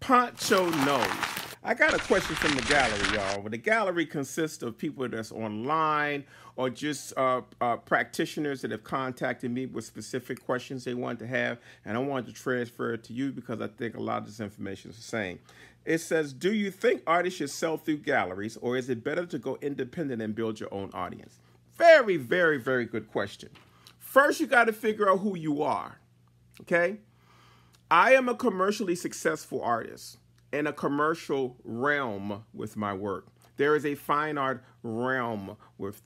Poncho Knows. I got a question from the gallery, y'all. Well, the gallery consists of people that's online or just practitioners that have contacted me with specific questions they want to have, and I wanted to transfer it to you because I think a lot of this information is the same. It says, do you think artists should sell through galleries, or is it better to go independent and build your own audience? Very, very, very good question. First, you got to figure out who you are, okay? I am a commercially successful artist in a commercial realm with my work. There is a fine art realm with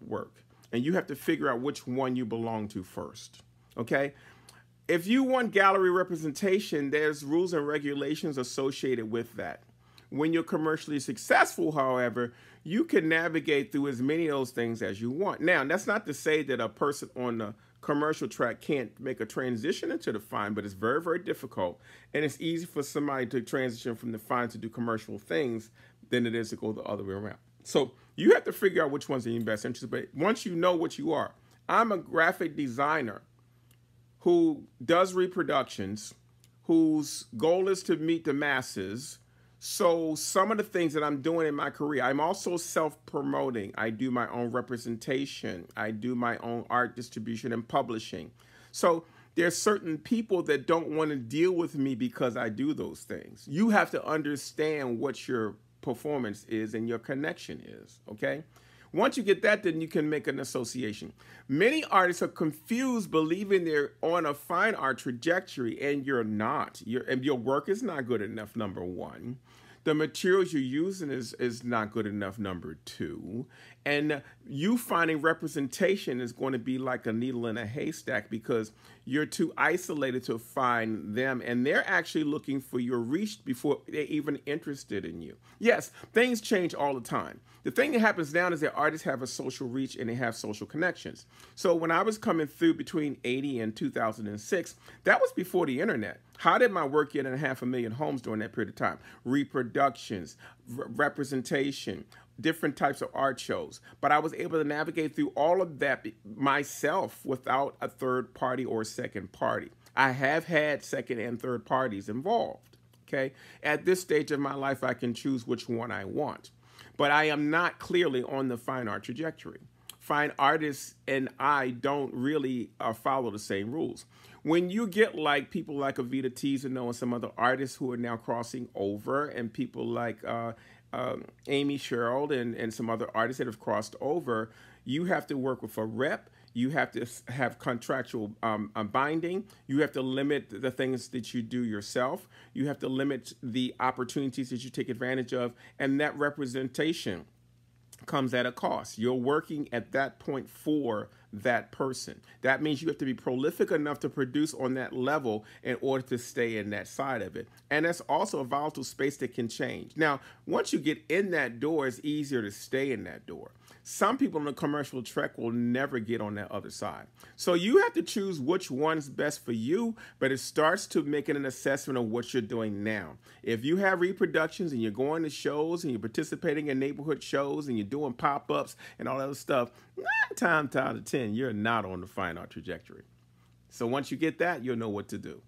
work, and you have to figure out which one you belong to first, okay? If you want gallery representation, there's rules and regulations associated with that. When you're commercially successful, however, you can navigate through as many of those things as you want. Now, that's not to say that a person on the commercial track can't make a transition into the fine, but it's very, very difficult. And it's easy for somebody to transition from the fine to do commercial things than it is to go the other way around. So you have to figure out which one's in your best interest. But once you know what you are, I'm a graphic designer who does reproductions, whose goal is to meet the masses. So some of the things that I'm doing in my career, I'm also self-promoting. I do my own representation. I do my own art distribution and publishing. So there's certain people that don't want to deal with me because I do those things. You have to understand what your performance is and your connection is, okay? Once you get that, then you can make an association. Many artists are confused believing they're on a fine art trajectory, and you're not. Your work is not good enough, number one. The materials you're using is not good enough, number two. And you finding representation is going to be like a needle in a haystack because you're too isolated to find them. And they're actually looking for your reach before they're even interested in you. Yes, things change all the time. The thing that happens now is that artists have a social reach and they have social connections. So when I was coming through between 80 and 2006, that was before the internet. How did my work get in 500,000 homes during that period of time? Reproductions, representation, different types of art shows. But I was able to navigate through all of that myself without a third party or second party. I have had second and third parties involved, okay? At this stage of my life, I can choose which one I want. But I am not clearly on the fine art trajectory. Fine artists and I don't really follow the same rules. When you get like people like Avita Tizano and some other artists who are now crossing over, and people like Amy Sherald and some other artists that have crossed over, you have to work with a rep. You have to have contractual binding. You have to limit the things that you do yourself. You have to limit the opportunities that you take advantage of. And that representation comes at a cost. You're working at that point for that person. That means you have to be prolific enough to produce on that level in order to stay in that side of it. And that's also a volatile space that can change. Now, once you get in that door, it's easier to stay in that door. Some people on the commercial track will never get on that other side. So you have to choose which one's best for you, but it starts to making an assessment of what you're doing now. If you have reproductions and you're going to shows and you're participating in neighborhood shows and you're doing pop-ups and all that other stuff, 9 times out of 10, you're not on the fine art trajectory. So once you get that, you'll know what to do.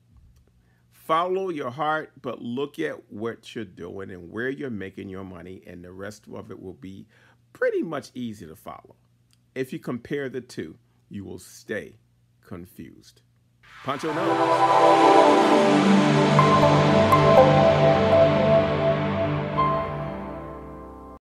Follow your heart, but look at what you're doing and where you're making your money, and the rest of it will be pretty much easy to follow. If you compare the two, you will stay confused. Poncho Knows.